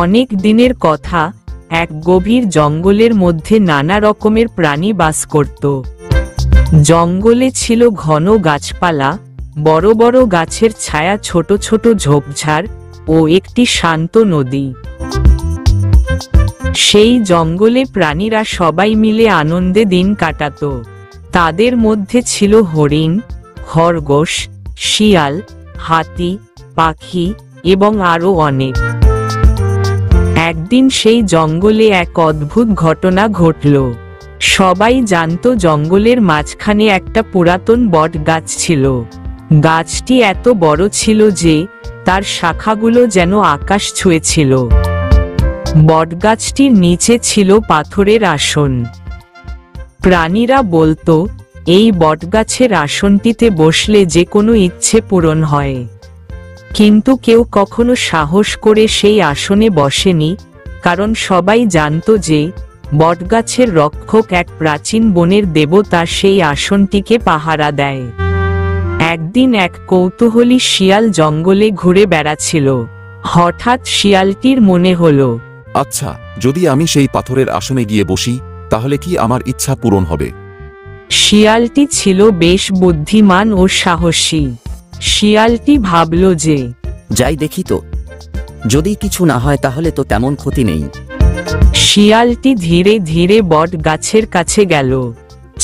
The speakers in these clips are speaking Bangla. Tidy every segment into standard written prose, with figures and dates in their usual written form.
অনেক দিনের কথা, এক গভীর জঙ্গলের মধ্যে নানা রকমের প্রাণী বাস করত। জঙ্গলে ছিল ঘন গাছপালা, বড় বড় গাছের ছায়া, ছোট ছোট ঝোপঝাড় ও একটি শান্ত নদী। সেই জঙ্গলে প্রাণীরা সবাই মিলে আনন্দে দিন কাটাত। তাদের মধ্যে ছিল হরিণ, খরগোশ, শিয়াল, হাতি, পাখি এবং আরো অনেক। একদিন সেই জঙ্গলে এক অদ্ভুত ঘটনা ঘটল। সবাই জানত জঙ্গলের মাঝখানে একটা পুরাতন বট গাছ ছিল। গাছটি এত বড় ছিল যে তার শাখাগুলো যেন আকাশ ছুঁয়েছিল। বটগাছটির নিচে ছিল পাথরের আসন। প্রাণীরা বলতো এই বটগাছের আসনটিতে বসলে যে কোনো ইচ্ছে পূরণ হয়, কিন্তু কেউ কখনো সাহস করে সেই আসনে বসেনি, কারণ সবাই জানত যে বটগাছের রক্ষক এক প্রাচীন বনের দেবতা সেই আসনটিকে পাহারা দেয়। একদিন এক কৌতূহলী শিয়াল জঙ্গলে ঘুরে বেড়াচ্ছিল। হঠাৎ শিয়ালটির মনে হলো, আচ্ছা, যদি আমি সেই পাথরের আসনে গিয়ে বসি তাহলে কি আমার ইচ্ছা পূরণ হবে? শিয়ালটি ছিল বেশ বুদ্ধিমান ও সাহসী। শিয়ালটি ভাবল যে যাই দেখি তো, যদি কিছু না হয় তাহলে তো তেমন ক্ষতি নেই। শিয়ালটি ধীরে ধীরে বট গাছের কাছে গেল।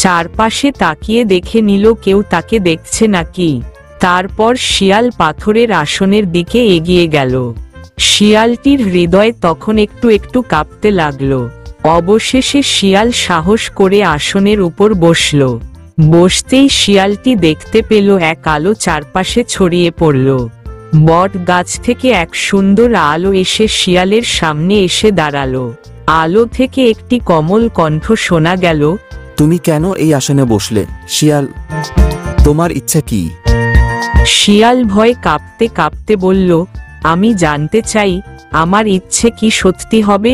চারপাশে তাকিয়ে দেখে নিল কেউ তাকে দেখছে নাকি। তারপর শিয়াল পাথরের আসনের দিকে এগিয়ে গেল। শিয়ালটির হৃদয় তখন একটু একটু কাঁপতে লাগলো। অবশেষে শিয়াল সাহস করে আসনের উপর বসল। বসতেই শিয়ালটি দেখতে পেল এক আলো চারপাশে ছড়িয়ে পড়ল। বট গাছ থেকে এক সুন্দর আলো এসে শিয়ালের সামনে এসে দাঁড়ালো। আলো থেকে একটি কোমল কণ্ঠ শোনা গেল, তুমি কেন এই আসনে বসলে শিয়াল? তোমার ইচ্ছা কি? শিয়াল ভয়ে কাঁপতে কাঁপতে বলল, আমি জানতে চাই আমার ইচ্ছে কি সত্যি হবে?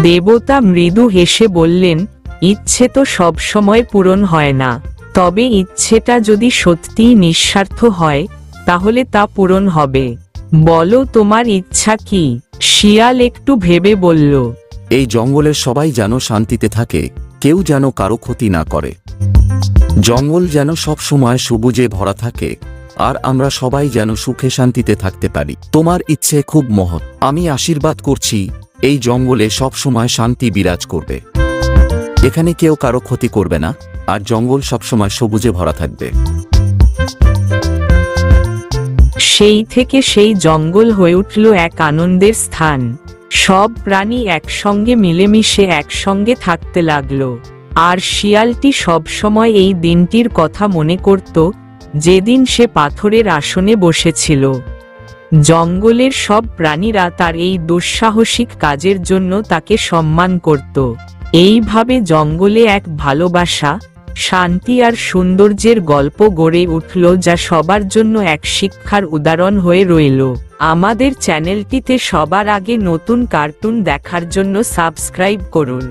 দেবতা মৃদু হেসে বললেন, ইচ্ছে তো সব সময় পূরণ হয় না, তবে ইচ্ছেটা যদি সত্যিই নিঃস্বার্থ হয় তাহলে তা পূরণ হবে। বলো তোমার ইচ্ছা কি? শিয়াল একটু ভেবে বলল, এই জঙ্গলের সবাই যেন শান্তিতে থাকে, কেউ যেন কারো ক্ষতি না করে। জঙ্গল যেন সব সময় সবুজে ভরা থাকে, আর আমরা সবাই যেন সুখে শান্তিতে থাকতে পারি। তোমার ইচ্ছে খুব মহৎ। আমি আশীর্বাদ করছি এই জঙ্গলে সব সময় শান্তি বিরাজ করবে। এখানে কেউ কারো ক্ষতি করবে না, আর জঙ্গল সবসময় সবুজে ভরা থাকবে। সেই থেকে সেই জঙ্গল হয়ে উঠল এক আনন্দের স্থান। সব প্রাণী একসঙ্গে মিলেমিশে একসঙ্গে থাকতে লাগলো। আর শিয়ালটি সবসময় এই দিনটির কথা মনে করত যেদিন সে পাথরের আসনে বসেছিল। জঙ্গলের সব প্রাণীরা তার এই দুঃসাহসিক কাজের জন্য তাকে সম্মান করত। এইভাবে জঙ্গলে এক ভালোবাসা, শান্তি আর সৌন্দর্যের গল্প গড়ে উঠল, যা সবার জন্য এক শিক্ষার উদাহরণ হয়ে রইল। আমাদের চ্যানেলটিতে সবার আগে নতুন কার্টুন দেখার জন্য সাবস্ক্রাইব করুন।